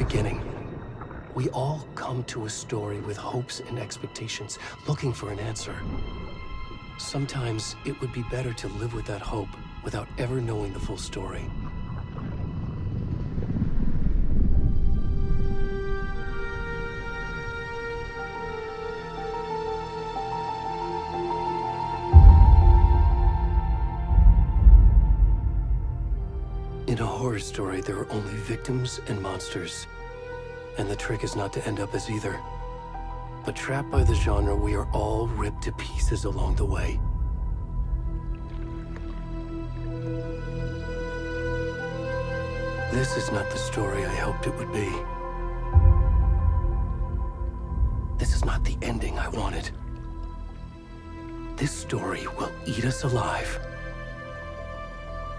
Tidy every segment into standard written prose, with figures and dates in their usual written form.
beginning. We all come to a story with hopes and expectations, looking for an answer. Sometimes it would be better to live with that hope without ever knowing the full story. In a horror story, there are only victims and monsters. And the trick is not to end up as either. But trapped by the genre, we are all ripped to pieces along the way. This is not the story I hoped it would be. This is not the ending I wanted. This story will eat us alive.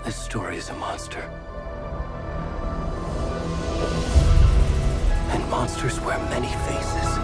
This story is a monster. And monsters wear many faces.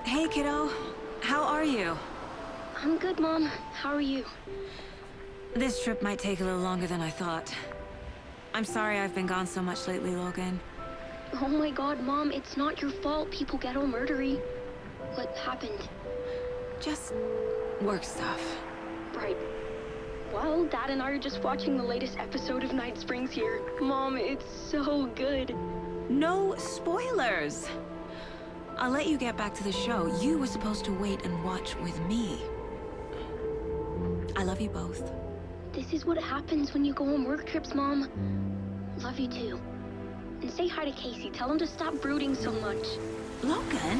Hey, kiddo. How are you? I'm good, Mom. How are you? This trip might take a little longer than I thought. I'm sorry I've been gone so much lately, Logan. Oh my god, Mom, it's not your fault people get all murdery. What happened? Just work stuff. Right. Well, Dad and I are just watching the latest episode of Night Springs here. Mom, it's so good. No spoilers! I'll let you get back to the show. You were supposed to wait and watch with me. I love you both. This is what happens when you go on work trips, Mom. Love you too. And say hi to Casey. Tell him to stop brooding so much. Logan?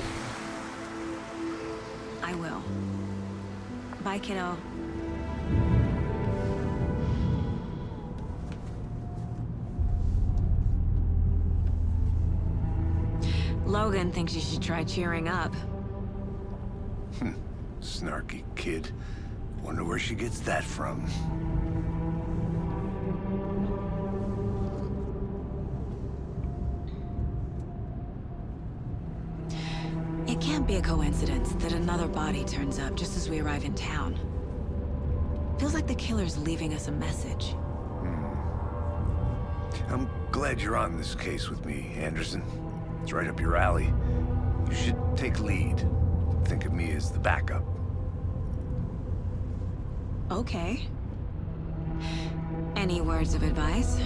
I will. Bye, kiddo. Logan thinks you should try cheering up. Snarky kid. Wonder where she gets that from. It can't be a coincidence that another body turns up just as we arrive in town. Feels like the killer's leaving us a message. I'm glad you're on this case with me, Anderson. It's right up your alley. You should take lead. Think of me as the backup. Okay. Any words of advice?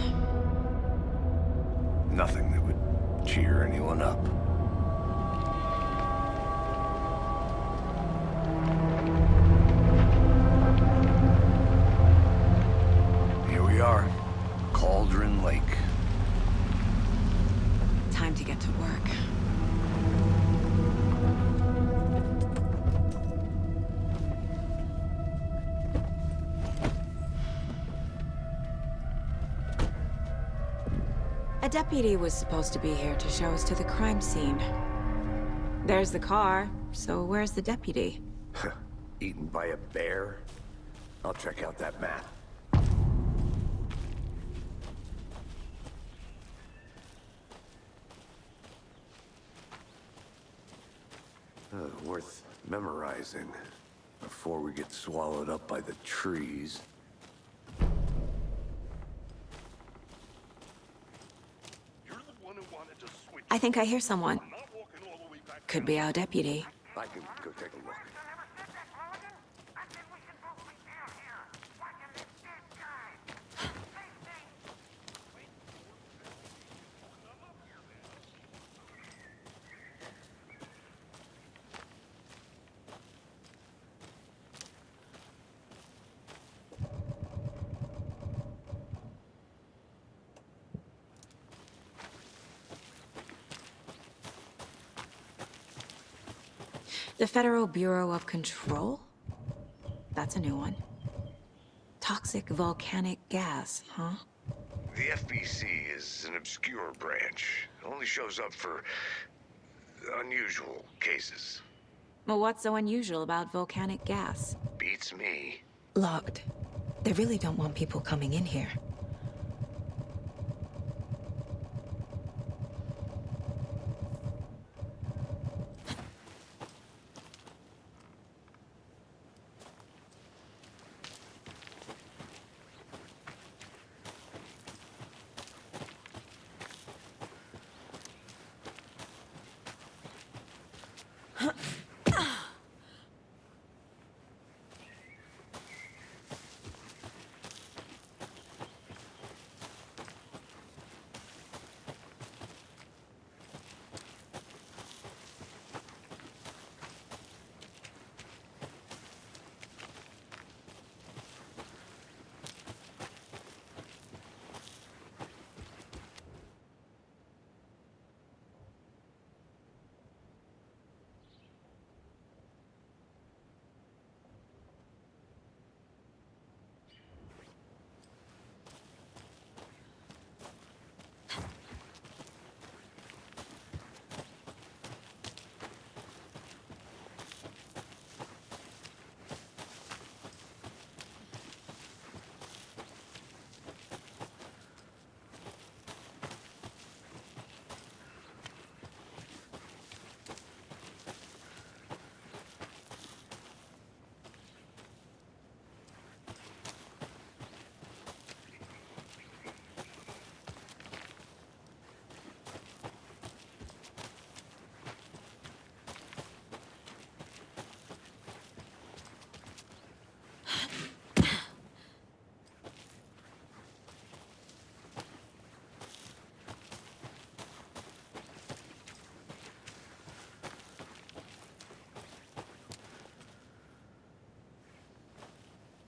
Nothing that would cheer anyone up. Here we are. Cauldron Lake. Time to get to work. A deputy was supposed to be here to show us to the crime scene. There's the car, so where's the deputy? Eaten by a bear? I'll check out that map. Worth memorizing before we get swallowed up by the trees. I think I hear someone. Could be our deputy. I can go take a look. The Federal Bureau of Control? That's a new one. Toxic volcanic gas, huh? The FBC is an obscure branch. It only shows up for unusual cases. Well, what's so unusual about volcanic gas? Beats me. Locked. They really don't want people coming in here.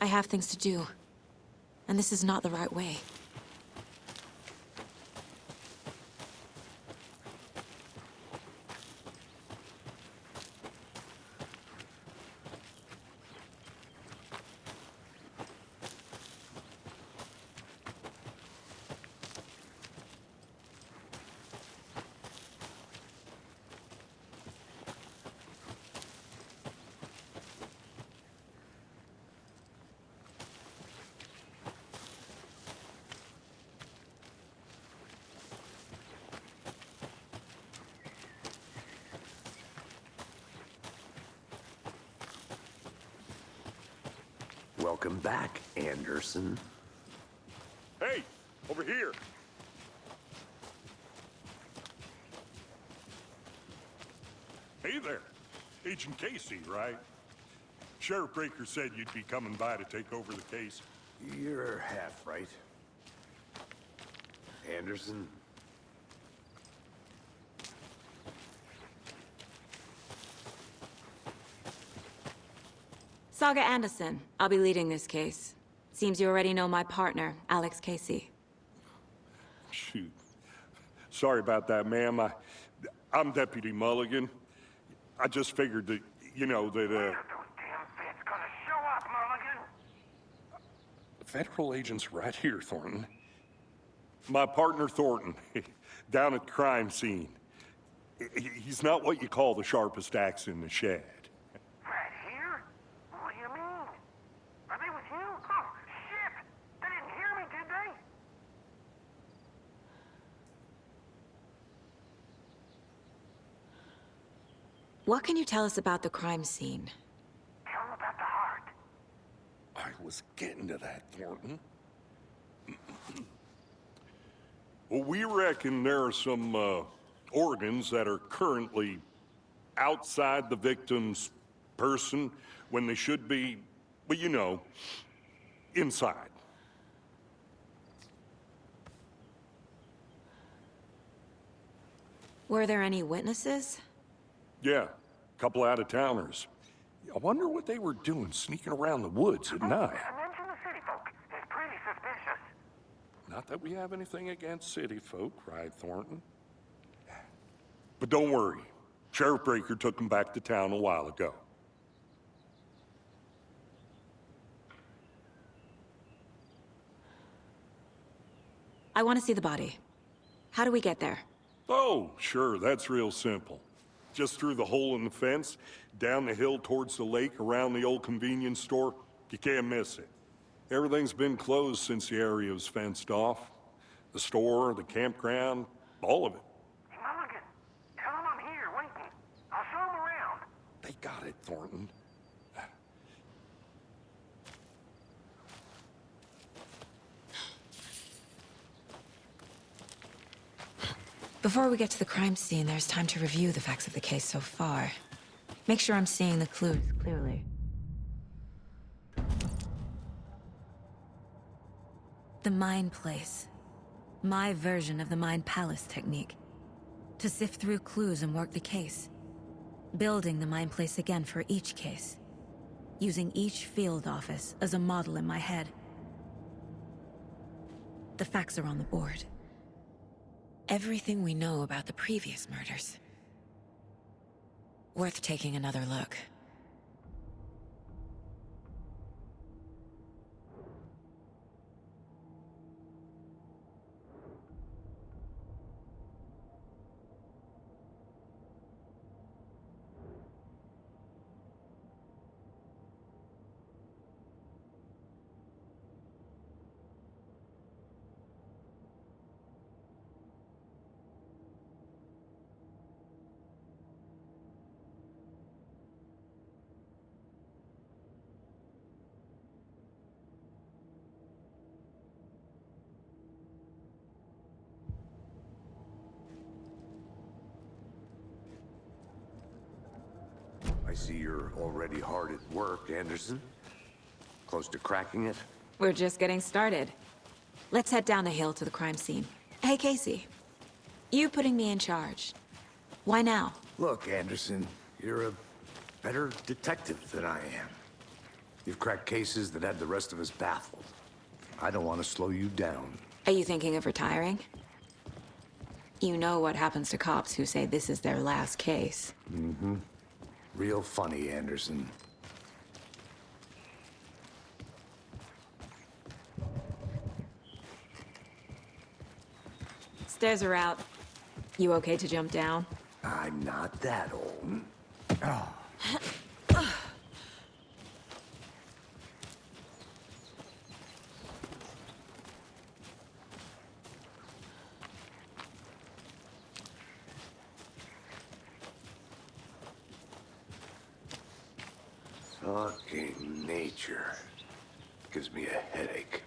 I have things to do. And this is not the right way. Welcome back, Anderson. Hey, over here. Hey there. Agent Casey, right? Sheriff Breaker said you'd be coming by to take over the case. You're half right. Anderson? Saga Anderson. I'll be leading this case. Seems you already know my partner, Alex Casey. Shoot. Sorry about that, ma'am. I'm Deputy Mulligan. I just figured that, that, Those damn feds gonna show up, Mulligan? federal agent's right here, Thornton. My partner, Thornton, down at the crime scene. He's not what you call the sharpest axe in the shed. Right here? What do you mean? Are they with you? Oh, shit! They didn't hear me, did they? What can you tell us about the crime scene? Tell them about the heart. I was getting to that, Thornton. Well, we reckon there are some organs that are currently outside the victim's person when they should be, well, inside. Were there any witnesses? Yeah, a couple out-of-towners. I wonder what they were doing sneaking around the woods at night. Mention the city folk. It's pretty suspicious. Not that we have anything against city folk, right, Thornton? But don't worry. Sheriff Breaker took them back to town a while ago. I want to see the body. How do we get there? Oh, sure, that's real simple. Just through the hole in the fence, down the hill towards the lake, around the old convenience store. You can't miss it. Everything's been closed since the area was fenced off. The store, the campground, all of it. Hey, Mulligan, tell them I'm here, waiting. I'll show them around. They got it, Thornton. Before we get to the crime scene, there's time to review the facts of the case so far. Make sure I'm seeing the clues clearly. The Mind Place. My version of the Mind Palace technique. To sift through clues and work the case. Building the Mind Place again for each case. Using each field office as a model in my head. The facts are on the board. Everything we know about the previous murders. Worth taking another look. I see you're already hard at work, Anderson. Close to cracking it? We're just getting started. Let's head down the hill to the crime scene. Hey, Casey. You putting me in charge. Why now? Look, Anderson, you're a better detective than I am. You've cracked cases that had the rest of us baffled. I don't want to slow you down. Are you thinking of retiring? You know what happens to cops who say this is their last case. Real funny, Anderson. Stairs are out. You okay to jump down? I'm not that old. Fucking nature. Gives me a headache.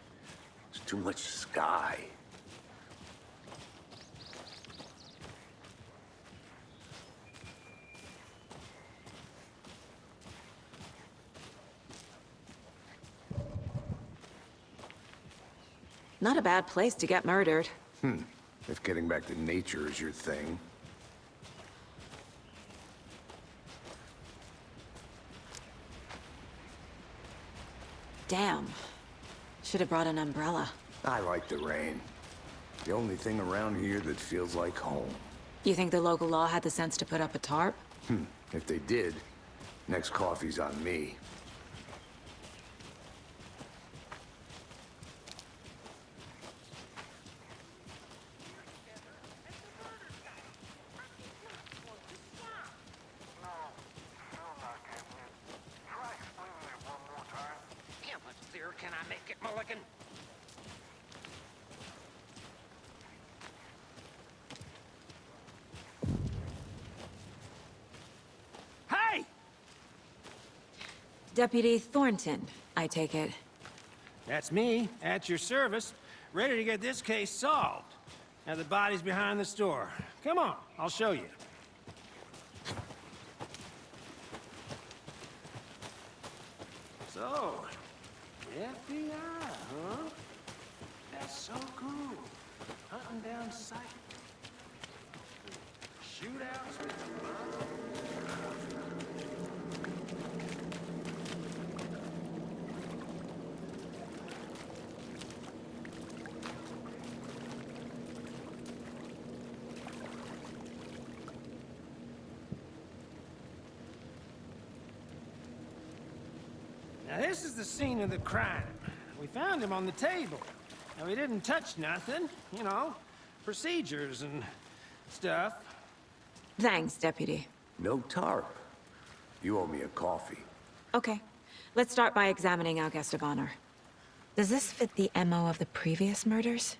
There's too much sky. Not a bad place to get murdered. If getting back to nature is your thing. Damn. Should have brought an umbrella. I like the rain. The only thing around here that feels like home. You think the local law had the sense to put up a tarp? If they did, next coffee's on me. How much clearer can I make it, Mulligan? Hey! Deputy Thornton, I take it. That's me, at your service, ready to get this case solved. Now the body's behind the store. Come on, I'll show you. So, FBI, huh? That's so cool. Hunting down psych. Shootouts with Now this is the scene of the crime. We found him on the table. Now he didn't touch nothing, you know, procedures and stuff. Thanks, Deputy. No tarp. You owe me a coffee. Okay. Let's start by examining our guest of honor. Does this fit the MO of the previous murders?